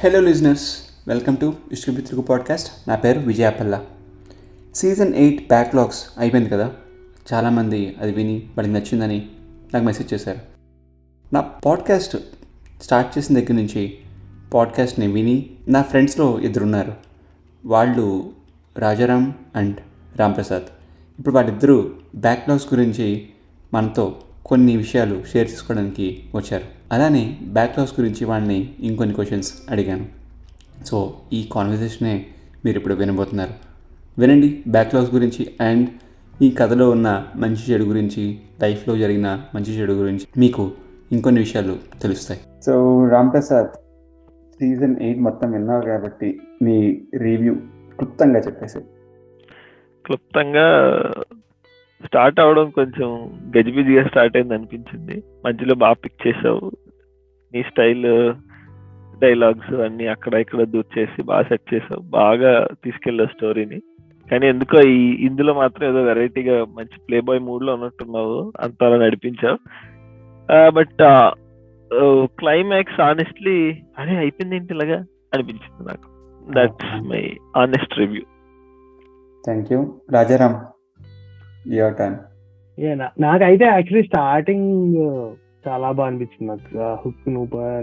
Hello listeners, welcome to ఇష్ట్రిబిత్రుగు podcast. నా పేరు విజయాపల్ల. సీజన్ 8 బ్యాక్లాగ్స్ అయిపోయింది కదా. చాలామంది అది విని వాళ్ళకి నచ్చిందని నాకు మెసేజ్ చేశారు. నా పాడ్కాస్ట్ స్టార్ట్ చేసిన దగ్గర నుంచి పాడ్కాస్ట్ని విని నా ఫ్రెండ్స్లో ఇద్దరున్నారు. వాళ్ళు రాజారాం అండ్ రాంప్రసాద్. ఇప్పుడు వాళ్ళిద్దరూ బ్యాక్లాగ్స్ గురించి మనతో కొన్ని విషయాలు షేర్ చేసుకోవడానికి వచ్చారు. అలానే బ్యాక్లాగ్స్ గురించి వాళ్ళని ఇంకొన్ని క్వశ్చన్స్ అడిగాను. సో ఈ కాన్వర్సేషనే మీరు ఇప్పుడు వినబోతున్నారు. వినండి బ్యాక్లాగ్స్ గురించి అండ్ ఈ కథలో ఉన్న మంచి చెడు గురించి, లైఫ్లో జరిగిన మంచి చెడు గురించి మీకు ఇంకొన్ని విషయాలు తెలుస్తాయి. సో రాంప్రసాద్, సీజన్ 8 మొత్తం విన్నావు కాబట్టి మీ రివ్యూ క్లుప్తంగా చెప్పేసి. క్లుప్తంగా స్టార్ట్ అవడం కొంచెం గజిబిజిగా స్టార్ట్ అయింది అనిపించింది. మధ్యలో బాగా పిక్ చేసావు. నీ స్టైల్, డైలాగ్స్ అన్ని అక్కడ ఇక్కడ దూర్చేసి బాగా సెట్ చేసావు. బాగా తీసుకెళ్ళావు స్టోరీని. కానీ ఎందుకో ఇందులో మాత్రం ఏదో వెరైటీగా మంచి ప్లే బాయ్ మూడ్ లో ఉన్నట్టున్నావు, అంతలా నడిపించావు. బట్ క్లైమాక్స్ ఆనెస్ట్లీ అరే అయిపోయింది ఏంటి ఇలాగా అనిపించింది నాకు. That's my honest review. Thank you. Rajaram, your turn. నాకైతే యాక్చువల్లీ స్టార్టింగ్ చాలా బాగా అనిపించింది. నాకు హుక్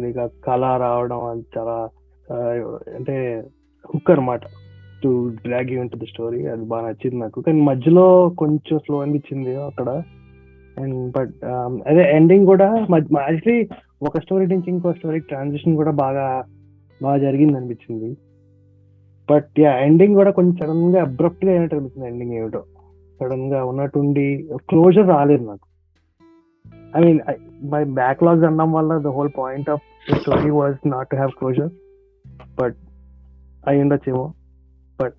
నీకు కళ రావడం అది చాలా అంటే హుక్ అనమాట, to drag you into the story. అది బాగా నచ్చింది నాకు. కానీ మధ్యలో కొంచెం స్లో అనిపించింది అక్కడ. అండ్ బట్ అదే ఎండింగ్ కూడా యాక్చువల్లీ ఒక స్టోరీ నుంచి ఇంకో స్టోరీకి ట్రాన్సిషన్ కూడా బాగా జరిగింది అనిపించింది. బట్ ఎండింగ్ కూడా కొంచెం సడన్ గా అబ్రప్ట్ గా అయినట్టు అనిపించింది. ఎండింగ్ ఏమిటో సడన్ గా ఉన్నట్టుండి క్లోజర్ రాలేదు నాకు. ఐ మీన్ బై బ్యాక్లాగ్స్ అనడం వల్ల the whole point of the story was not to have closure. But అయి ఉండొచ్చేమో. బట్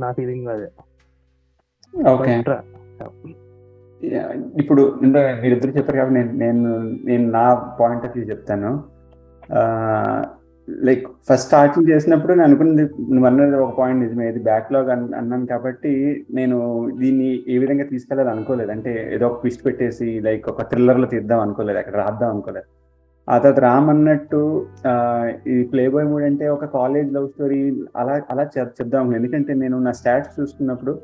నా ఫీలింగ్ అదే. ఓకే, ఇప్పుడు మీరిద్దరు చెప్పారు కాబట్టి నేను నా పాయింట్ ఆఫ్ వ్యూ చెప్తాను. లైక్ ఫస్ట్ స్టార్టింగ్ చేసినప్పుడు నేను అనుకున్నది, నువ్వు అన్నది ఒక పాయింట్ నిజమే, ఇది బ్యాక్లాగ్ అన్నాను కాబట్టి నేను దీన్ని ఏ విధంగా తీసుకెళ్ళాలి అనుకోలేదు. అంటే ఏదో ఒక ట్విస్ట్ పెట్టేసి లైక్ ఒక థ్రిల్లర్లో తీద్దాం అనుకోలేదు, అక్కడ రాద్దాం అనుకోలేదు. ఆ తర్వాత రామ్ అన్నట్టు ఈ ప్లే బాయ్ మూడ్ అంటే ఒక కాలేజ్ లవ్ స్టోరీ అలా చెప్దాం అనుకున్నాను. ఎందుకంటే నేను నా స్టాట్స్ చూసుకున్నప్పుడు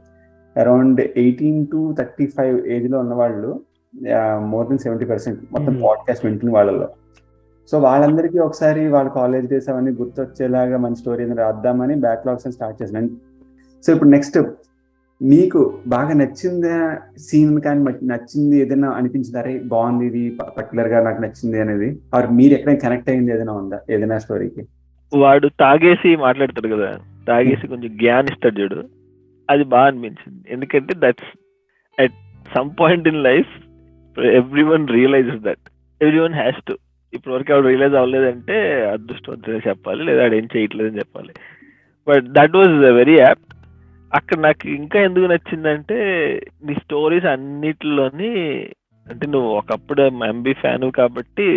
అరౌండ్ 18 to 35 ఏజ్లో ఉన్నవాళ్ళు మోర్ దెన్ 70% మొత్తం పాడ్కాస్ట్ వింటున్న వాళ్ళలో. సో వాళ్ళందరికీ ఒకసారి వాళ్ళ కాలేజ్ డేస్ అవన్నీ గుర్తొచ్చేలాగా మన స్టోరీ రాద్దామని బ్యాక్లాగ్స్ అని స్టార్ట్ చేశాను. సో ఇప్పుడు నెక్స్ట్ మీకు బాగా నచ్చిందా సీన్, కానీ నచ్చింది ఏదైనా అనిపించింది, అరే బాగుంది ఇది పర్టికులర్గా నాకు నచ్చింది అనేది, ఆర్ మీరు ఎక్కడైనా కనెక్ట్ అయింది ఏదైనా ఉందా ఏదైనా స్టోరీకి? వాడు తాగేసి మాట్లాడతాడు కదా, తాగేసి కొంచెం జ్ఞాన్ ఇస్తాడు చూడు, అది బాగా అనిపించింది. ఎందుకంటే that's at some point in life everyone realises that, everyone has to. ఇప్పటి వరకు ఆవిడ రియలైజ్ అవ్వలేదంటే అదృష్టవంతుడే చెప్పాలి, లేదా ఆడు ఏం చేయట్లేదని చెప్పాలి. But that was very apt. అక్కడ నాకు ఇంకా ఎందుకు నచ్చిందంటే నీ స్టోరీస్ అన్నిటిలోని, అంటే నువ్వు ఒకప్పుడు ఎంబీ ఫ్యాన్ కాబట్టి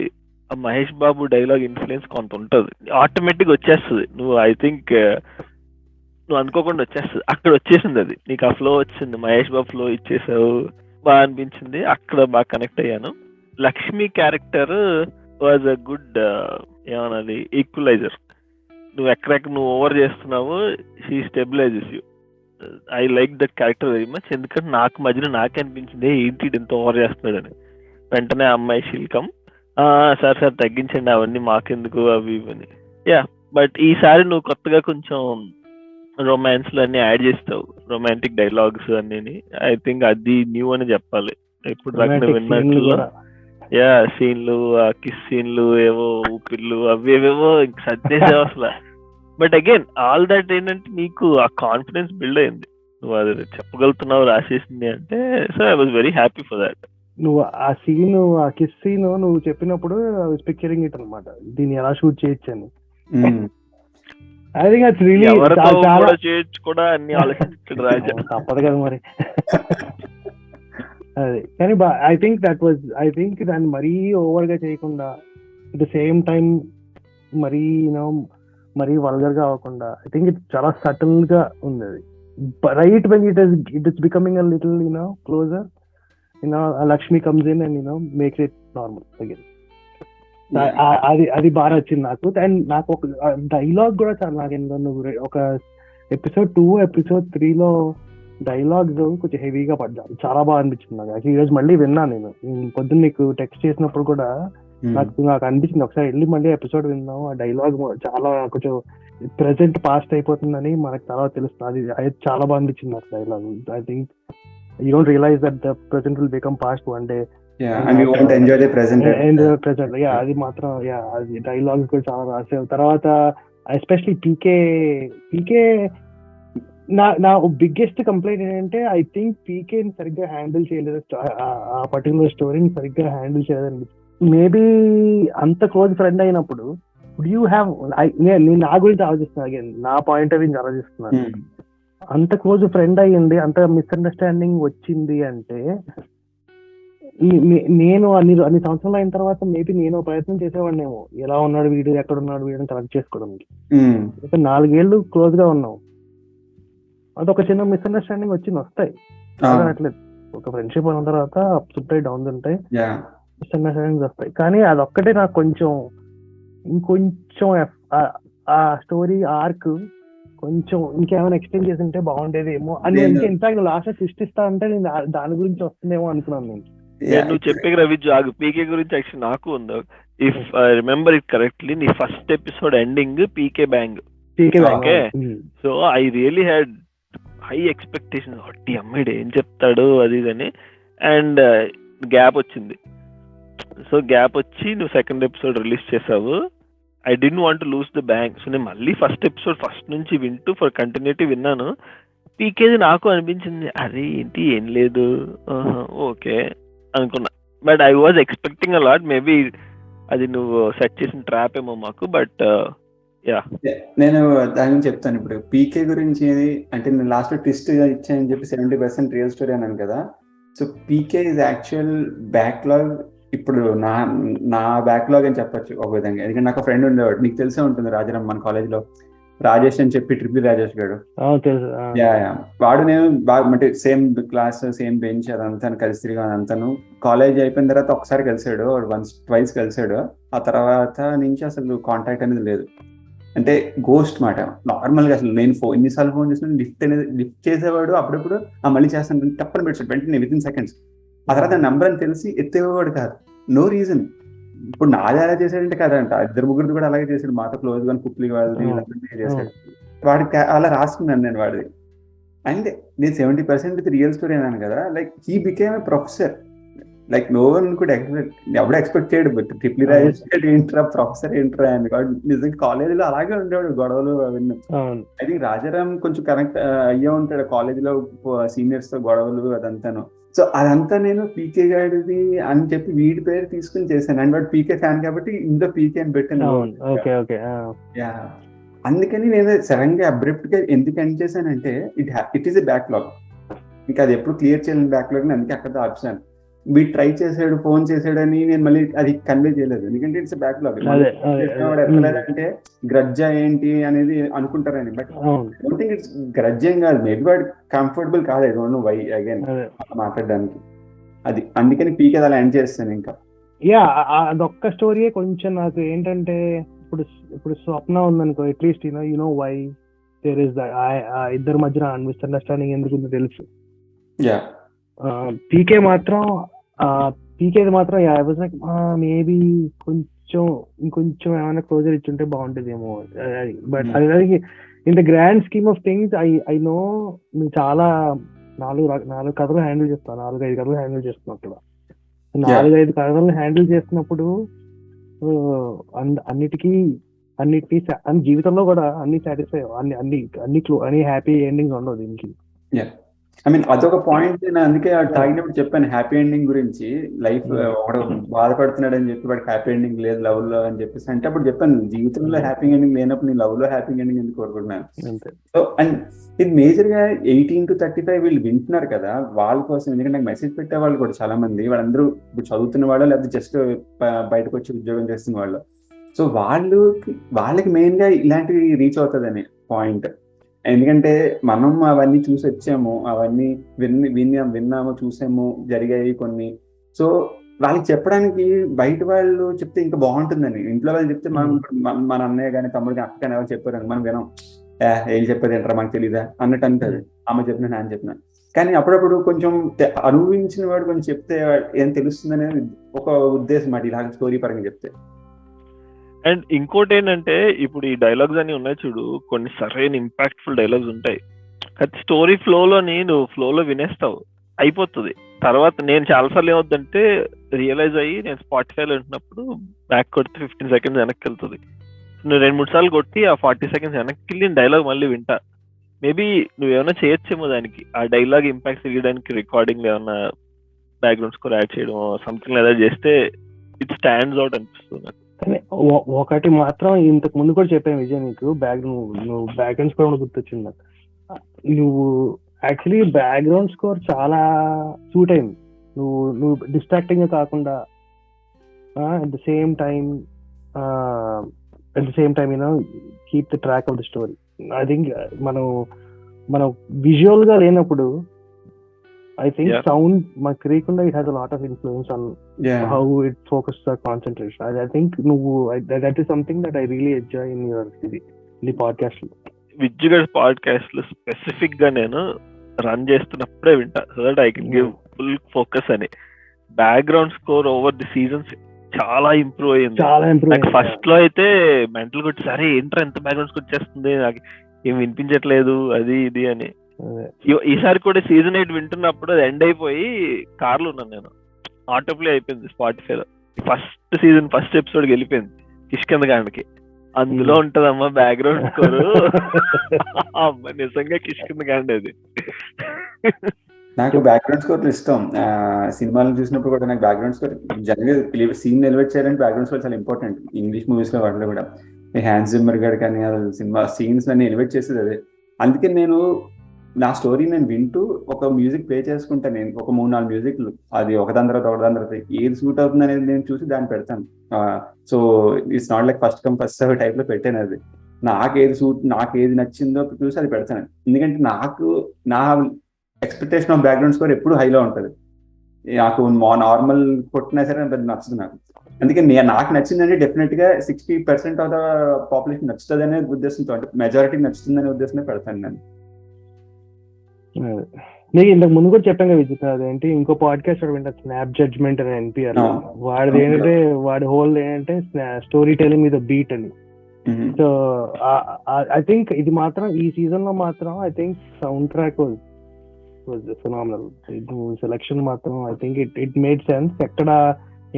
ఆ మహేష్ బాబు డైలాగ్ ఇన్ఫ్లుయెన్స్ కొంత ఉంటుంది, ఆటోమేటిక్గా వచ్చేస్తుంది. నువ్వు ఐ థింక్ నువ్వు అనుకోకుండా వచ్చేస్తుంది, అక్కడ వచ్చేసింది అది నీకు. ఆ ఫ్లో వచ్చింది, మహేష్ బాబు ఫ్లో ఇచ్చేసావు, బాగా అనిపించింది. అక్కడ బాగా కనెక్ట్ అయ్యాను. Lakshmi character was a good ఏమన్నది ఈక్వలైజర్. నువ్వు ఎక్కడెక్కడ నువ్వు ఓవర్ చేస్తున్నావు, she stabilises you. I like that character very much. ఎందుకంటే నాకు మధ్యలో నాకే అనిపించింది ఏంటి ఎంత ఓవర్ చేస్తున్నాడని. వెంటనే అమ్మాయి శీల్కం సార్ తగ్గించండి అవన్నీ మాకెందుకు అవి ఇవని. యా, బట్ ఈసారి నువ్వు కొత్తగా కొంచెం రొమాన్స్ అన్ని యాడ్ చేస్తావు, రొమాంటిక్ డైలాగ్స్ అన్ని. ఐ థింక్ అది న్యూ అని చెప్పాలి. ఇప్పుడు దాకా విన్నట్లు యా సీన్లు, ఆ కిస్ సీన్లు, ఏవో ఊపిర్లు అవి ఏవేవో సర్దేసావు అసలు. బట్ అగైన్ ఆల్ దట్ ఏంటంటే నీకు ఆ కాన్ఫిడెన్స్ బిల్డ్ అయింది, నువ్వు అది చెప్పగలుగుతున్నావు రాసేసింది అంటే. So I was very happy for that. నువ్వు ఆ సీన్, ఆ కిస్ సీన్ నువ్వు చెప్పినప్పుడు పిక్చరింగ్ ఇట్ అనమాట, దీన్ని ఎలా షూట్ చేయొచ్చు అని. ఐ థింక్ దట్స్ రియల్లీ చాలా చేయొచ్చు కూడా అన్ని ఆలోచించాడు రాజా. తప్పదు కదా మరి. అదే కానీ ఐ థింక్ దాన్ని మరీ ఓవర్ గా చేయకుండా, అట్ ద సేమ్ టైం మరీ మరీ వల్గర్ గా అవ్వకుండా, ఐ థింక్ ఇది చాలా సటిల్ గా ఉంది అది. Right when it is becoming a little closure, Lakshmi comes in and makes it normal again. అది బాగా నచ్చింది నాకు. అండ్ నాకు ఒక డైలాగ్ కూడా చాలా నాకు నువ్వు ఒక ఎపిసోడ్ 2 ఎపిసోడ్ 3లో డైలాగ్స్ కొంచెం హెవీగా పడ్డాను, చాలా బాగా అనిపించింది నాకు. ఈ రోజు మళ్ళీ విన్నాను నేను పొద్దున్న నీకు టెక్స్ట్ చేసినప్పుడు కూడా నాకు అనిపించింది ఒకసారి వెళ్ళి మళ్ళీ ఎపిసోడ్ విన్నాం. ఆ డైలాగ్ చాలా కొంచెం ప్రెసెంట్ పాస్ట్ అయిపోతుందని మనకు చాలా తెలుస్తుంది. అది చాలా బాగా అనిపించింది నాకు dialogue. I think you don't realise that the present will become past one day. అది మాత్రం అది డైలాగ్స్ కూడా చాలా రాసావు. తర్వాత ఎస్పెషలీ పీకే నా బిగ్గెస్ట్ కంప్లైంట్ ఏంటంటే ఐ థింక్ పీకేని సరిగ్గా హ్యాండిల్ చేయలేదు, ఆ పర్టికులర్ స్టోరీని సరిగ్గా హ్యాండిల్ చేయలేదు. మేబీ అంత క్లోజ్ ఫ్రెండ్ అయినప్పుడు యూ హ్యావ్, నేను నా గురించి ఆలోచిస్తున్నాను, అగైన్ నా పాయింట్ ఆఫ్ వ్యూ ఆలోచిస్తున్నాను. అంత క్లోజ్ ఫ్రెండ్ అయ్యింది, అంత మిస్అండర్స్టాండింగ్ వచ్చింది అంటే నేను అన్ని సంవత్సరాలు అయిన తర్వాత మేబీ నేను ప్రయత్నం చేసేవాడినేమో, ఎలా ఉన్నాడు వీడు, ఎక్కడ ఉన్నాడు వీడు కరెక్ట్ చేసుకోవడానికి. 4 ఏళ్ళు క్లోజ్ గా ఉన్నాం, అదొక చిన్న మిస్అండర్స్టాండింగ్ వస్తాయి, అట్లేదు. ఒక ఫ్రెండ్షిప్ ఉన్న తర్వాత అప్స్ ఉంటాయి, డౌన్స్ ఉంటాయి, మిస్అండర్స్టాండింగ్స్ వస్తాయి. కానీ అదొక్కటే నాకు ఇంకొంచెం ఆ స్టోరీ ఆర్క్ కొంచెం ఇంకేమైనా ఎక్స్టెండ్ చేసి ఉంటే బాగుండేదేమో అని. ఇన్ఫాక్ట్ లాస్ట్ సృష్టిస్తా అంటే నేను దాని గురించి వస్తుందేమో అనుకున్నాను నేను. నువ్వు చెప్పే రవి జాగు పీకే గురించి యాక్చువల్ నాకు ఉంది. If I remember it correctly, నీ first episode ending peak bang. Okay, so I really had high expectations. అట్టి అమ్మాయిడు ఏం చెప్తాడు అది ఇదని. అండ్ గ్యాప్ వచ్చింది. సో గ్యాప్ వచ్చి నువ్వు సెకండ్ ఎపిసోడ్ రిలీజ్ చేసావు. I don't want to lose the bank. So నేను మళ్ళీ ఫస్ట్ ఎపిసోడ్ ఫస్ట్ నుంచి వింటూ ఫర్ కంటిన్యూటీ విన్నాను. పీకేది నాకు అనిపించింది, అరే ఏంటి ఏం లేదు, ఓకే అనుకున్నా. But I was expecting a lot. Maybe అది నువ్వు సెట్ చేసిన ట్రాప్ ఏమో మాకు. బట్ నేను దాని గురించి చెప్తాను ఇప్పుడు. పీకే గురించి అంటే నేను లాస్ట్ ట్విస్ట్ ఇచ్చానని చెప్పి 70% రియల్ స్టోరీ అన్నాను కదా. So PK is actual backlog. ఇప్పుడు నా బ్యాక్లాగ్ అని చెప్పొచ్చు ఒక విధంగా. ఎందుకంటే నాకు ఫ్రెండ్ ఉండేవాడు, నీకు తెలిసే ఉంటుంది రాజారాం, మన కాలేజ్లో రాజేష్ అని చెప్పి, ట్రిపుల్ రాజేష్ గారు. వాడు నేను బాగా అంటే సేమ్ క్లాస్, సేమ్ బెంచ్, అదంతా కలిసి తిరిగాను. అంతాను కాలేజ్ అయిపోయిన తర్వాత ఒకసారి కలిసాడు, ట్వైస్ కలిసాడు. ఆ తర్వాత నుంచి అసలు కాంటాక్ట్ అనేది లేదు. అంటే గోస్ట్ మాట. నార్మల్గా అసలు నేను ఎన్నిసార్లు ఫోన్ చేసినా లిఫ్ట్ చేసేవాడు, అప్పుడప్పుడు మళ్ళీ చేస్తాను తప్పని పెట్టాడు వెంటనే వితిన్ సెకండ్స్. ఆ తర్వాత నెంబర్ అని తెలిసి ఎత్తేవాడు కాదు, నో రీజన్. ఇప్పుడు నాది అలా చేశాడంటే కదంట, 2-3 కూడా అలాగే చేశాడు, మాతో క్లోజ్ గా కుప్లీ వాళ్ళది చేశాడు. వాడికి అలా రాసుకున్నాను నేను వాడిది. అండ్ నేను 70% రియల్ స్టోరీ అన్నాను కదా. Like he became a professor. Like no one could expect, ఎవడో ఎక్స్పెక్ట్ చేయడు. బట్ ట్రిపుల్ రాజేష్ ఏంట్రా ప్రొఫెసర్ ఏంట్రా అని. వాడు నిజంగా కాలేజీలో అలాగే ఉండేవాడు, గొడవలు అవన్నీ. ఐ థింక్ రాజారాం కొంచెం కనెక్ట్ అయ్యే ఉంటాడు కాలేజీలో సీనియర్స్ తో గొడవలు అదంతాను. సో అదంతా నేను పీకే గాడిది అని చెప్పి వీడి పేరు తీసుకుని చేశాను. అండ్ వాడు పీకే ఫ్యాన్ కాబట్టి ఇందులో పీకే అని పెట్టాను. అందుకని నేను సడన్ గా అబ్రప్ట్ గా ఎందుకు ఎండ్ చేశానంటే ఇట్ ఈస్ ఎ బ్యాక్లాగ్. ఇంకా అది ఎప్పుడు క్లియర్ చేయలేని బ్యాక్లాగ్ ని అందుకే అక్కడ ఆప్షన్. వీడు ట్రై చేసాడు, ఫోన్ చేసాడని నేను మళ్ళీ అది కన్వే చేయలేదు, ఎందుకంటే ఇట్స్ బ్యాక్లాగ్. అంటే గ్రడ్జా ఏంటి అనేది అనుకుంటారని. But don't think it's grudge ఏం కాదు. మేబీ వాడు కంఫర్టబుల్ కాదు, I don't know why again మాట్లాడడానికి. అది అందుకని పీకే అలా ఎండ్ చేస్తాను. ఇంకా అదొక్క స్టోరీ కొంచెం నాకు ఏంటంటే, ఇప్పుడు స్వప్న ఉందనుకో, at least you know why there is ఇద్దరి మధ్యన మిస్అండర్స్టాండింగ్ ఎందుకు ఉందో తెలుసు. పీకే మాత్రం మేబీ ఇంకొంచెం ఏమైనా క్లోజర్ ఇచ్చుంటే బాగుంటుందేమో. బట్ అది in the grand scheme of things I know నువ్వు చాలా 4 కథలు హ్యాండిల్ చేస్తావు, 4-5 కథలు హ్యాండిల్ చేస్తున్నావు అక్కడ. 4-5 కథలు హ్యాండిల్ చేస్తున్నప్పుడు అన్నిటికీ జీవితంలో కూడా అన్ని సాటిస్ఫై, అన్ని హ్యాపీ ఎండింగ్స్ ఉండవు దీనికి. ఐ మీన్ అదొక పాయింట్. నేను అందుకే తాగినప్పుడు చెప్పాను హ్యాపీ ఎండింగ్ గురించి. లైఫ్ ఒకడు బాధపడుతున్నాడు అని చెప్పి వాడికి హ్యాపీ ఎండింగ్ లేదు లవ్ లో అని చెప్పేసి అంటే అప్పుడు చెప్పాను, జీవితంలో హ్యాపీ ఎండింగ్ లేనప్పుడు నేను లవ్ లో హ్యాపీ ఎండింగ్ ఎందుకు కోరుకుంటున్నాను. సో అండ్ ఇది మేజర్ గా 18 to 35 వీళ్ళు వింటున్నారు కదా, వాళ్ళ కోసం. ఎందుకంటే నాకు మెసేజ్ పెట్టే వాళ్ళు కూడా చాలా మంది, వాళ్ళందరూ ఇప్పుడు చదువుతున్న వాళ్ళు, లేకపోతే జస్ట్ బయటకు వచ్చి ఉద్యోగం చేస్తున్న వాళ్ళు. సో వాళ్ళకి మెయిన్ గా ఇలాంటివి రీచ్ అవుతుందని పాయింట్. ఎందుకంటే మనం అవన్నీ చూసి వచ్చాము, అవన్నీ విన్నాము, చూసాము, జరిగాయి కొన్ని. సో వాళ్ళకి చెప్పడానికి బయట వాళ్ళు చెప్తే ఇంకా బాగుంటుందని. ఇంట్లో వాళ్ళు చెప్తే మనం మన అన్నయ్య కానీ తమ్ముడు కానీ అక్క కానీ ఎవరు చెప్పారు మనం వినం. ఏం చెప్పేది ఏంటారా మనకు తెలీదా అన్నట్టు అంటారు. అమ్మ చెప్పిన నాన్న చెప్పిన. కానీ అప్పుడప్పుడు కొంచెం అనుభవించిన వాడు కొంచెం చెప్తే ఏం తెలుస్తుంది అనేది ఒక ఉద్దేశం అటు ఇలాగ స్టోరీ పరంగా చెప్తే. అండ్ ఇంకోటి ఏంటంటే ఇప్పుడు ఈ డైలాగ్స్ అన్ని ఉన్నాయి చూడు, కొన్ని సరైన ఇంపాక్ట్ఫుల్ డైలాగ్స్ ఉంటాయి. అది స్టోరీ ఫ్లోలోని నువ్వు ఫ్లోలో వినేస్తావు, అయిపోతుంది. తర్వాత నేను చాలాసార్లు ఏమవుతుందంటే రియలైజ్ అయ్యి నేను స్పాటిఫైలో వింటున్నప్పుడు బ్యాక్ కొడితే 15 seconds వెనక్కి వెళ్తుంది. నువ్వు 2-3 సార్లు కొట్టి ఆ 40 seconds వెనక్కి వెళ్ళి డైలాగ్ మళ్ళీ వింటా. మేబీ నువ్వేమైనా చేయొచ్చేమో దానికి, ఆ డైలాగ్ ఇంపాక్ట్ తెలియడానికి రికార్డింగ్ ఏమన్నా బ్యాక్గ్రౌండ్ స్కోర్ యాడ్ చేయడం సంథింగ్ లేదా చేస్తే ఇట్ స్టాండ్స్ అవుట్ అనిపిస్తుంది నాకు. ఒకటి మాత్రం ఇంతకు ముందు కూడా చెప్పాను విజయ్ నీకు, నువ్వు బ్యాక్గ్రౌండ్ స్కోర్ కూడా గుర్తొచ్చింది నాకు. నువ్వు యాక్చువల్లీ బ్యాక్గ్రౌండ్ స్కోర్ చాలా సూట్ అయింది. నువ్వు డిస్ట్రాక్టింగ్ కాకుండా at the same time you know keep the track of the story. I think మనం విజువల్ గా లేనప్పుడు ఐ థింక్ సౌండ్ మనకు తెలియకుండా it has a lot of influence on how it focus the concentration. I think that is something that I really enjoy in your ఇది podcast లో. విజ్జుగడ్ podcast లో specific గా నేను రన్ చేస్తున్నప్పుడే వింటా, so that I can give full focus అని. Background score over the seasons చాలా improve అయ్యింది. నాకు ఫస్ట్ లో అయితే మెంటల్ కొట్టి సరే ఏంట్రా ఎంత బ్యాక్గ్రౌండ్ స్కోర్ వచ్చేస్తుంది, నాకు ఏం వినిపించట్లేదు అది ఇది అని. ఈసారి కూడా సీజన్ 8 వింటున్నప్పుడు అది ఎండ్ అయిపోయి కార్లో ఉన్నాను నేను, ఆటో ప్లే అయిపోయింది స్పాటిఫైలో. ఫస్ట్ సీజన్ ఫస్ట్ ఎపిసోడ్కి వెళ్ళిపోయింది కిష్కిందకాండకి. అందులో ఉంటదమ్మా బ్యాక్గ్రౌండ్ స్కోర్, అమ్మ నిజంగా కిష్కిందకాండ అది. నాకు బ్యాక్గ్రౌండ్ స్కోర్ ఇష్టం. సినిమాలు చూసినప్పుడు కూడా నాకు బ్యాక్గ్రౌండ్ స్కోర్ జనరల్గా సీన్ నిలవచ్చారంటే బ్యాక్గ్రౌండ్ స్కోర్ చాలా ఇంపార్టెంట్. ఇంగ్లీష్ మూవీస్ లో వాటిలో కూడా హ్యాన్స్ జిమ్మర్ గారు కానీ సినిమా సీన్స్ అన్ని ఎలివేట్ చేసేది అదే. అందుకే నేను నా స్టోరీ నేను వింటూ ఒక మ్యూజిక్ ప్లే చేసుకుంటాను. నేను ఒక 3-4 మ్యూజిక్లు, అది ఒకదాని తర్వాత ఏది సూట్ అవుతుంది అనేది నేను చూసి దాన్ని పెడతాను. So it's not like first come first serve type లో పెట్టాను. అది నాకు ఏది నచ్చిందో చూసి అది పెడతాను. ఎందుకంటే నా ఎక్స్పెక్టేషన్ ఆఫ్ బ్యాక్గ్రౌండ్ స్కోర్ ఎప్పుడు హైలో ఉంటుంది. నాకు నార్మల్ కొట్టినా సరే అది నచ్చదు నాకు. అందుకే నాకు నచ్చిందంటే డెఫినెట్ గా 60% ఆఫ్ ద పాపులేషన్ నచ్చుతుంది అనే ఉద్దేశంతో, అంటే మెజారిటీ నచ్చుతుంది అనే ఉద్దేశంతో పెడతాను నేను. నీకు ఇంతకు ముందు కూడా చెప్పాను కదా విజిత్, అదేంటి ఇంకో పాడ్కాస్ట్ వింటా స్నాప్ జడ్జ్మెంట్ అని NPR. వాడిది ఏంటంటే వాడి హోల్ ఏంటంటే స్టోరీ టెలింగ్ విత్ బీట్ అని. సో ఐ థింక్ ఇది మాత్రం ఈ సీజన్ లో మాత్రం I think sound track was phenomenal. Selection మాత్రం I think it made sense. ఎక్కడ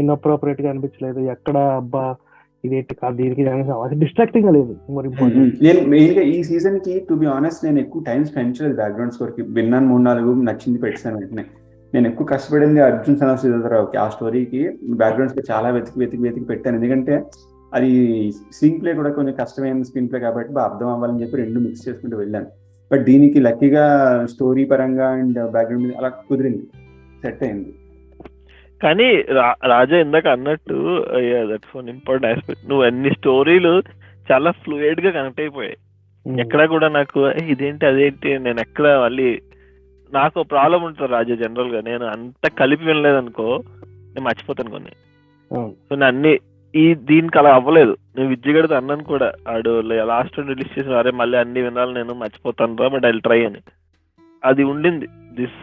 ఇన్అప్రోప్రియేట్ గా అనిపించలేదు, ఎక్కడ అబ్బా ఇదేంటి కాదు దీనికి డిస్ట్రాక్టింగ్ గా లేదు. నేను మెయిన్ గా ఈ సీజన్ కి టు బి ఆనెస్ట్ నేను ఎక్కువ టైం స్పెండ్ చేయలేదు బ్యాక్గ్రౌండ్ స్కోర్ కి. విన్నాను 3-4 నచ్చింది పెట్టాను వెంటనే. నేను ఎక్కువ కష్టపడింది అర్జున్ సన్ ఆఫ్ శ్రీధర్రావుకి. ఆ స్టోరీకి బ్యాక్గ్రౌండ్ స్కోర్ చాలా వెతికి పెట్టాను. ఎందుకంటే అది స్క్రీన్ ప్లే కూడా కొంచెం కష్టమైన స్క్రీన్ ప్లే కాబట్టి బాగా అర్థం అవ్వాలని చెప్పి 2 మిక్స్ చేసుకుంటూ వెళ్ళాను. బట్ దీనికి లక్కీగా స్టోరీ పరంగా అండ్ బ్యాక్గ్రౌండ్ అలా కుదిరింది, సెట్ అయింది. కానీ రాజా ఇందాక అన్నట్టు దట్స్ వన్ ఇంపార్టెంట్ ఆస్పెక్ట్. నువ్వు అన్ని స్టోరీలు చాలా ఫ్లూయిడ్ గా కనెక్ట్ అయిపోయాయి. ఎక్కడ కూడా నాకు ఇదేంటి అదేంటి నేను ఎక్కడ మళ్ళీ నాకు ప్రాబ్లం ఉంటుంది రాజా. జనరల్ గా నేను అంత కలిపి వినలేదనుకో నేను మర్చిపోతాను కొన్ని. సో నేను అన్ని దీనికి అలా అవ్వలేదు. నేను విజ్జిగడితో అన్నాను కూడా, ఆడు లాస్ట్ రిలీజ్ చేసిన అరే మళ్ళీ అన్ని వినాలి నేను మర్చిపోతాను రా, బట్ ఐ ట్రై అని. అది ఉండింది, దిస్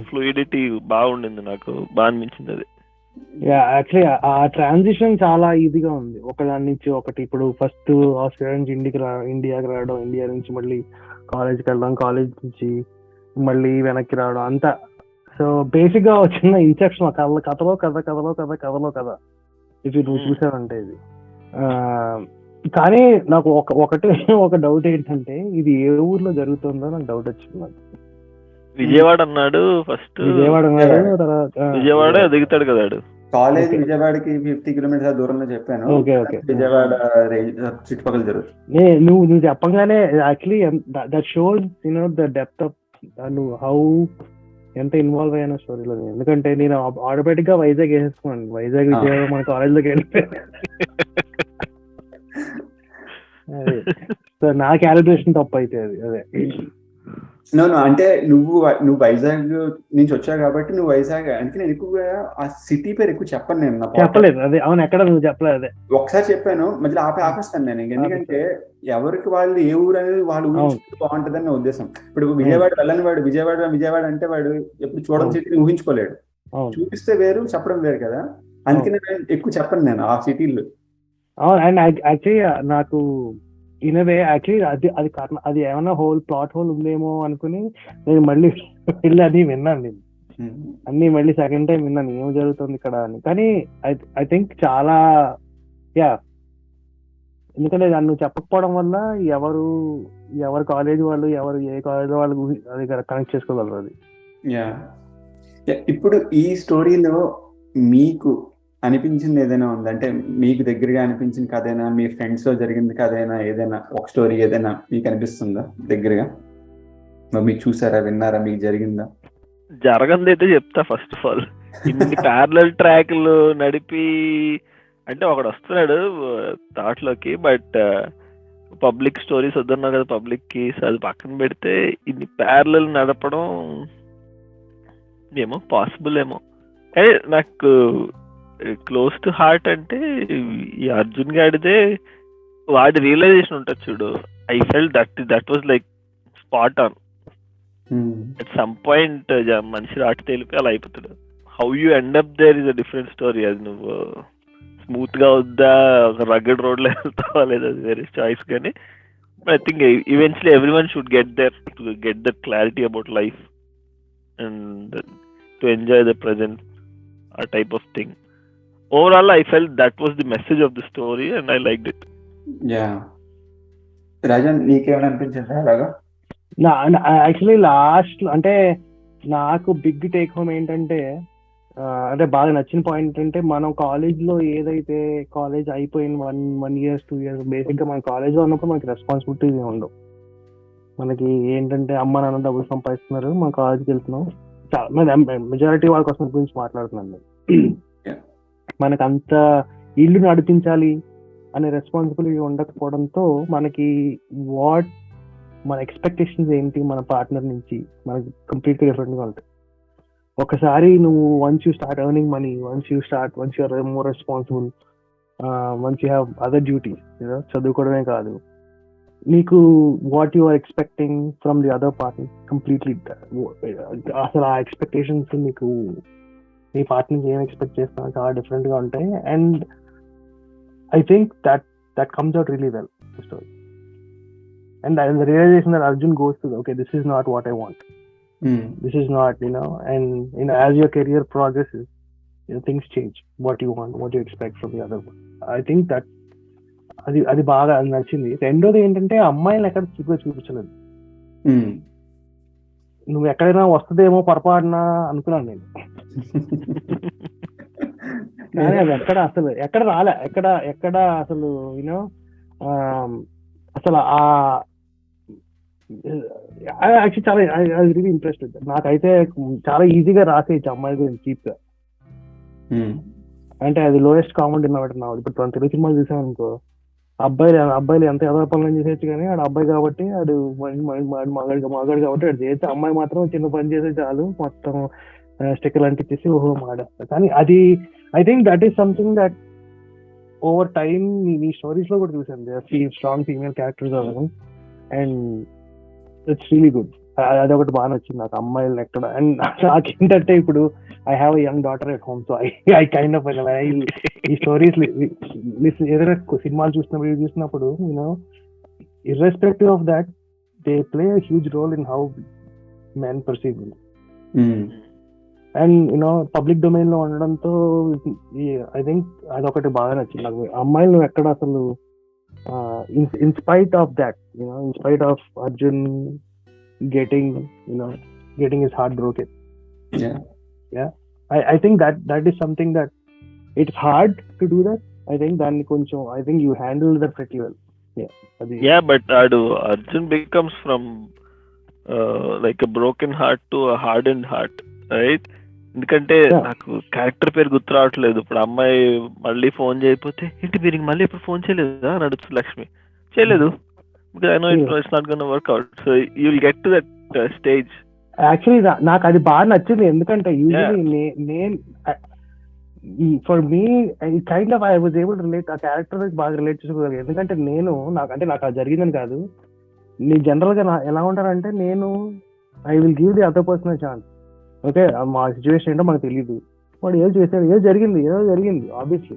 ఫ్లూయిడిటీ బాగుండింది, నాకు బాగా అనిపించింది అది. యాక్చువల్లీ ఆ ట్రాన్సిషన్ చాలా ఈజీగా ఉంది ఒకదాని నుంచి ఒకటి. ఇప్పుడు ఫస్ట్ ఆస్ట్రేలియా నుంచి ఇండియాకి రావడం, ఇండియా నుంచి మళ్ళీ కాలేజ్కి వెళ్ళడం, కాలేజ్ నుంచి మళ్ళీ వెనక్కి రావడం అంతా. సో బేసిక్ గా వచ్చిన ఇన్సెప్షన్ కథలో కథ ఇది నువ్వు చూసావంటే ఇది. కానీ నాకు ఒక డౌట్ ఏంటంటే ఇది ఏ ఊర్లో జరుగుతుందో నాకు డౌట్ వచ్చింది. నాకు విజయవాడ అన్నాడు ఫస్ట్, విజయవాడ దిగుతాడు కదా కాలేజ్. విజయవాడకి 50 kilometers దూరంలో చెప్పాను. విజయవాడ చుట్టుపక్కల జరుగుతుంది. నువ్వు చెప్పగానే actually that shows the depth of నువ్వు హౌ ఎంత ఇన్వాల్వ్ అయ్యాను స్టోరీలో. ఎందుకంటే నేను ఆటోమేటిక్ గా వైజాగ్ వేసేసుకున్నాను. వైజాగ్ విజయవాడ మన కాలేజ్ లోకి వెళ్ళిపోయాను. నా క్యాలిక్యులేషన్ తప్పు అయితే అది అదే. అంటే నువ్వు వైజాగ్ నుంచి వచ్చావు కాబట్టి నువ్వు వైజాగ్, అందుకే నేను ఎక్కువగా ఆ సిటీ పేరు ఎక్కువ చెప్పను నేను నా podcast. చెప్పలేదు అదే, అవును, ఎక్కడ నువ్వు చెప్పలేదు అదే. ఒకసారి చెప్పాను, మధ్యలో ఆపేస్తాను నేను. ఎందుకంటే ఎవరికి వాళ్ళు ఏ ఊరు అనేది వాళ్ళు ఊహించుకుంటే బాగుంటుందని నా ఉద్దేశం. ఇప్పుడు విజయవాడ వెళ్ళని వాడు విజయవాడ అంటే వాడు ఎప్పుడు చూడని సిటీని ఊహించుకోలేడు. చూపిస్తే వేరు, చెప్పడం వేరు కదా. అందుకనే నేను ఎక్కువ చెప్పను నేను ఆ సిటీలు. అవును, అండ్ యాక్చువల్లీ నాకు ఇన్ వే యాక్చువల్లీ అది కారణం, అది ఏమైనా ప్లాట్ హోల్ ఉందేమో అనుకుని నేను మళ్ళీ వెళ్ళి అది విన్నాను. నేను అన్ని మళ్ళీ సెకండ్ టైం విన్నాను ఏం జరుగుతుంది ఇక్కడ అని. కానీ ఐ థింక్ చాలా ఎందుకంటే నన్ను చెప్పకపోవడం వల్ల ఎవరు కాలేజ్ వాళ్ళు ఏ కాలేజ్ వాళ్ళు అది కనెక్ట్ చేసుకోగలరు అది. ఇప్పుడు ఈ స్టోరీలో మీకు అనిపించింది ఏదైనా ఉంది అంటే, మీకు దగ్గరగా అనిపించిన కథైనా, మీ ఫ్రెండ్స్ లో జరిగింది కథైనా, ఏదైనా ఒక స్టోరీ ఏదైనా మీకు అనిపిస్తుందా దగ్గరగా? మీరు చూసారా, విన్నారా, మీకు జరిగిందా? జరగంది అయితే చెప్తా. ఫస్ట్ ఆఫ్ ఆల్ ఇన్ని ప్యారలల్ ట్రాక్లు నడిపి అంటే ఒకడు వస్తున్నాడు థాట్లోకి, బట్ పబ్లిక్ స్టోరీస్ వద్దన్నావు కదా పబ్లిక్ కి, అది పక్కన పెడితే ఇన్ని ప్యారలల్ నడపడం ఏమో పాసిబుల్ ఏమో. కానీ నాకు క్లోజ్ టు హార్ట్ అంటే ఈ అర్జున్ గాడిదే, వాడి రియలైజేషన్ ఉంటుంది చూడు. I fell that was like spot on. At some point మనిషి రాటి తెలిపి అలా అయిపోతాడు. How you end up there is a different story. అది నువ్వు స్మూత్ గా వద్దా, ఒక రగ్గడ్ రోడ్ లో వెళ్తావా లేదా, అది వేరే చాయిస్. కానీ I think eventually everyone should get that clarity about life and to enjoy the present, ఆ type of thing. Overall I felt that was the message of the story and I liked it. Rajan, నీకేమైనా అనిపించిందా అలాగా? Actually last అంటే నాకు big take home ఏంటంటే, అంటే బాగా నచ్చిన పాయింట్ అంటే, మనం కాలేజ్ లో ఏదైతే కాలేజ్ అయిపోయిన 1 year 2 years బేసిక్ గా మన కాలేజ్ లో ఉన్నప్పుడు మనకి రెస్పాన్సిబిలిటీస్ ఉండవు. మనకి ఏంటంటే అమ్మ నాన్న డబ్బులు సంపాదిస్తున్నారు, మన కాలేజ్కి వెళ్తున్నాం. మెజారిటీ వాళ్ళ కోసం గురించి మాట్లాడుతున్నాను. మనకు అంత ఇల్లు నడిపించాలి అనే రెస్పాన్సిబిలిటీ ఉండకపోవడంతో మనకి మన ఎక్స్పెక్టేషన్స్ ఏంటి మన పార్ట్నర్ నుంచి మనకి కంప్లీట్గా డిఫరెంట్గా ఉంటాయి. ఒకసారి నువ్వు once you start earning money, once you are more responsible, once you have other duties, చదువుకోవడమే కాదు, నీకు what you are expecting from the other partner completely, అసలు ఆ ఎక్స్పెక్టేషన్స్ నీకు నీ పార్ట్నర్ నుంచి ఏం ఎక్స్పెక్ట్ చేస్తున్నా చాలా డిఫరెంట్ గా ఉంటాయి. And I think that comes out really well the story. And the realization that Arjun goes to, okay, this is not what I want. This is not, and as your career progresses, things change. What you want, what you expect from the other one. I think that అది బాగా నచ్చింది. రెండోది ఏంటంటే, అమ్మాయిని ఎక్కడ చూపించలేదు. నువ్వు ఎక్కడైనా వస్తుందేమో పొరపాటున అనుకున్నాను నేను. కానీ అది ఎక్కడ రాలే, ఎక్కడ అసలు అసలు యాక్చువల్లీ చాలా రియలీ ఇంట్రెస్టెడ్. నాకైతే చాలా ఈజీగా రాసేయచ్చు అమ్మాయి గురించి చీప్ గా. అంటే అది లోయెస్ట్ కామన్ డినామినేటర్. ఇప్పుడు తెలుగు సినిమాలు చూసాం అనుకో, అబ్బాయిలు ఎంత ఎదవ పనులు చేసేయచ్చు, కానీ ఆడు అబ్బాయి కాబట్టి ఆడు మగాడు కాబట్టి ఆడు చేయొచ్చు. అమ్మాయి మాత్రం చిన్న పని చేసే చాలు, మొత్తం స్టిక్కర్ అంటించేసి ఓహో మాడేస్తారు. కానీ అది I think that is something that over time నీ స్టోరీస్ లో కూడా చూసాను, స్ట్రాంగ్ ఫీమేల్ క్యారెక్టర్స్ అవ్వడం, అండ్ ఇట్స్ రియలీ గుడ్. అదొకటి బాగా నచ్చింది నాకు, అమ్మాయిలు ఎక్కడ. అండ్ నాకేంటంటే ఇప్పుడు I have a young daughter at home, so I kind of ఈ స్టోరీస్ ఏదైనా సినిమాలు చూసినప్పుడు irrespective of that they play a huge role in how men perceive. And public domain లో ఉండడంతో ఐ థింక్ అదొకటి బాగా నచ్చింది నాకు. అమ్మాయిలు ఎక్కడ అసలు in spite of that, in spite of Arjun getting his heart broken, I think that is something that it's hard to do that. I think you handle that pretty well. But Arjun becomes from like a broken heart to a hardened heart, right? ఎందుకంటే నాకు character పేరు గుర్తు రావట్లేదు ఇప్పుడు. అమ్మాయి మళ్ళీ phone చేయకపోతే, ఏంటి మీరు మళ్ళీ ఇప్పుడు ఫోన్ చేయలేదా అని అడుగుతుంది లక్ష్మి. చేయలేదు, because I know it's not gonna work out. So you will get to that stage. Actually నాకు అది బాగా నచ్చింది, ఎందుకంటే యూజువలీ నేను for me kind of I was able to relate, ఆ క్యారెక్టర్ బాగా రిలేట్ చేసుకోగలిగాను. ఎందుకంటే నాకు అది జరిగిందని కాదు, నేను జనరల్ గా ఎలా ఉంటానంటే, నేను I will give the other person chance. Okay, మా సిచ్యువేషన్ ఏంటో మనకు తెలియదు, వాడు ఏదో చేశాడు, ఏదో జరిగింది ఆబ్వియస్లీ.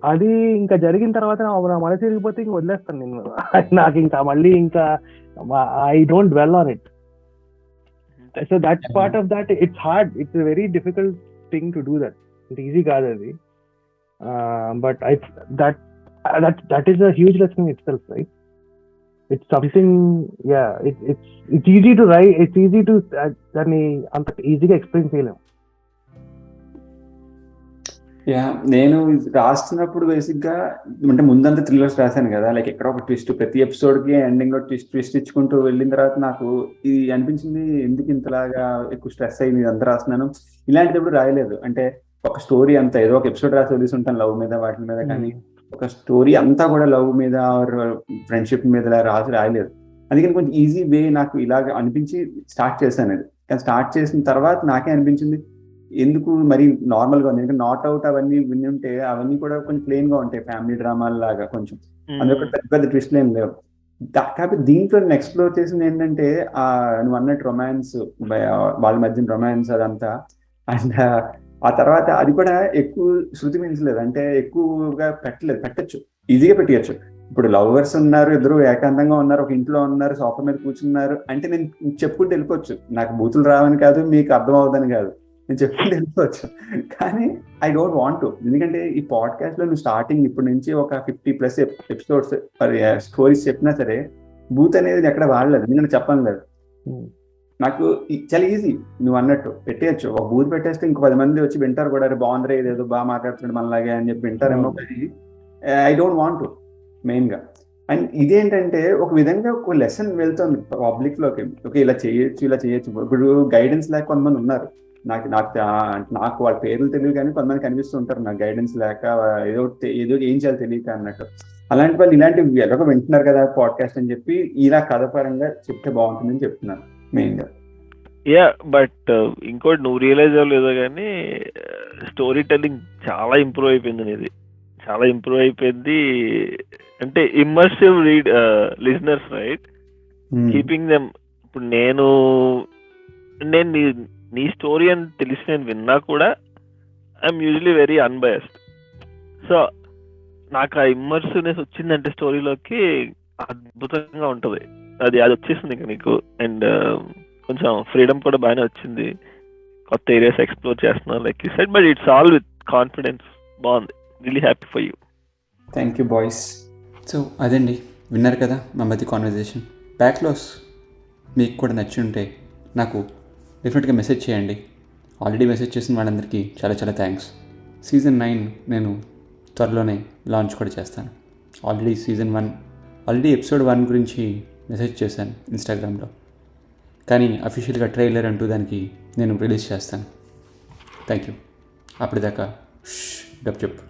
అది ఇంకా జరిగిన తర్వాత నా మనసు తిరిగిపోతే ఇంక వదిలేస్తాను నేను. నాకు ఇంకా మళ్ళీ ఇంకా I don't dwell on it. So that's part of that. It's hard, it's a very difficult thing to do that. It easy కాదు అది, but that is a huge lesson it self, right? It's something, yeah, it's easy to write, it's easy to దాన్ని అంత ఈజీగా explain చేయలేము. Yeah, నేను రాస్తున్నప్పుడు బేసిక్గా అంటే ముందంతా థ్రిల్లర్స్ రాశాను కదా, లైక్ ఎక్కడ ఒక ట్విస్ట్, ప్రతి ఎపిసోడ్కి ఎండింగ్లో ట్విస్ట్ ఇచ్చుకుంటూ వెళ్ళిన తర్వాత నాకు ఇది అనిపించింది, ఎందుకు ఇంతలాగా ఎక్కువ స్ట్రెస్ అయ్యింది అంతా రాస్తున్నాను. ఇలాంటిది ఎప్పుడు రాయలేదు. అంటే ఒక స్టోరీ అంతా ఏదో ఒక ఎపిసోడ్ రాసి వదిలేసి ఉంటాను లవ్ మీద వాటి మీద, కానీ ఒక స్టోరీ అంతా కూడా లవ్ మీద ఆర్ ఫ్రెండ్షిప్ మీద రాయలేదు. అందుకని కొంచెం ఈజీ వే నాకు ఇలాగ అనిపించి స్టార్ట్ చేశాను అది. కానీ స్టార్ట్ చేసిన తర్వాత నాకే అనిపించింది, ఎందుకు మరి నార్మల్గా ఉంది. ఎందుకంటే నాట్ అవుట్ అవన్నీ విని ఉంటే అవన్నీ కూడా కొంచెం ప్లెయిన్ గా ఉంటాయి, ఫ్యామిలీ డ్రామాల లాగా కొంచెం, అందులో పెద్ద పెద్ద ట్విస్ట్లు ఏం లేవు. కాబట్టి దీంట్లో నేను ఎక్స్ప్లోర్ చేసింది ఏంటంటే, నువ్వు అన్నట్టు రొమాన్స్, వాళ్ళ మధ్య రొమాన్స్ అదంతా. అండ్ ఆ తర్వాత అది కూడా ఎక్కువ శృతి మించలేదు, అంటే ఎక్కువగా పెట్టచ్చు, ఈజీగా పెట్టచ్చు. ఇప్పుడు లవర్స్ ఉన్నారు, ఇద్దరు ఏకాంతంగా ఉన్నారు, ఒక ఇంట్లో ఉన్నారు, సోఫా మీద కూర్చున్నారు అంటే నేను చెప్పుకుంటూ వెళ్ళిపోవచ్చు. నాకు బూతులు రావని కాదు, మీకు అర్థం అవుదని కాదు, నేను చెప్పుకుంటూ వెళ్ళిపోవచ్చు. కానీ ఐ డోంట్ వాంట్ టు, ఎందుకంటే ఈ పాడ్కాస్ట్ లో నువ్వు స్టార్టింగ్ ఇప్పుడు నుంచి ఒక 50+ ఎపిసోడ్స్ స్టోరీస్ చెప్పినా సరే బూత్ అనేది ఎక్కడ వాడలేదు, ఎందుకంటే చెప్పను లేదు. నాకు చాలా ఈజీ, నువ్వు అన్నట్టు పెట్టేయచ్చు, ఒక బూత్ పెట్టేస్తే ఇంకో 10 మంది వచ్చి వింటారు కూడా, బాగుందరే ఇదేదో బాగా మాట్లాడుతున్నాడు మనలాగే అని చెప్పి వింటారేమో. కానీ I don't want to main గా. అండ్ ఇదేంటంటే ఒక విధంగా ఒక లెసన్ వెళ్తుంది పబ్లిక్ లోకి, ఓకే ఇలా చేయొచ్చు. ఇప్పుడు గైడెన్స్ లేక కొంతమంది ఉన్నారు, నాకు వాళ్ళ పేర్లు తెలియదు కానీ కొంతమంది కనిపిస్తూ ఉంటారు నాకు, గైడెన్స్ లేక ఏదో ఏం చేయాలో తెలియక అన్నట్టు. అలాంటి వాళ్ళు ఇలాంటివి ఎలాగో వింటున్నారు కదా పాడ్కాస్ట్ అని చెప్పి ఇలా కథపరంగా చెప్తే బాగుంటుందని చెప్తున్నాను మెయిన్ గా. యా, బట్ ఇంకోటి నువ్వు రియలైజ్ అవ్వలేదో కానీ స్టోరీ టెల్లింగ్ చాలా ఇంప్రూవ్ అయిపోయింది నీది, చాలా ఇంప్రూవ్ అయిపోయింది. అంటే immersive listeners, right? Keeping them. ఇప్పుడు నేను నీ స్టోరీ అని తెలిసి నేను విన్నా కూడా I'm usually very unbiased. So నాకు ఆ ఇమ్మర్సివ్నెస్ వచ్చిందంటే స్టోరీలోకి అద్భుతంగా ఉంటుంది, అది వచ్చేసింది ఇంకా నీకు. అండ్ కొంచెం ఫ్రీడమ్ కూడా బాగానే వచ్చింది, కొత్త ఏరియాస్ ఎక్స్ప్లోర్ చేస్తున్నాను like you said, but it's all with confidence. బాగుంది, really happy for you. Thank you boys. So అదండి, విన్నారు కదా మా మధ్య కాన్వర్జేషన్. బ్యాక్లాగ్స్ మీకు కూడా నచ్చి ఉంటే నాకు డెఫినెట్గా మెసేజ్ చేయండి. ఆల్రెడీ మెసేజ్ చేసిన వాళ్ళందరికీ చాలా చాలా థ్యాంక్స్. సీజన్ 9 నేను త్వరలోనే లాంచ్ కూడా చేస్తాను. ఆల్రెడీ ఎపిసోడ్ 1 గురించి మెసేజ్ చేశాను ఇన్స్టాగ్రామ్లో, కానీ అఫీషియల్గా ట్రైలర్ అంటూ దానికి నేను రిలీజ్ చేస్తాను. Thank you. అప్పటిదాకా గప్ చెప్పు.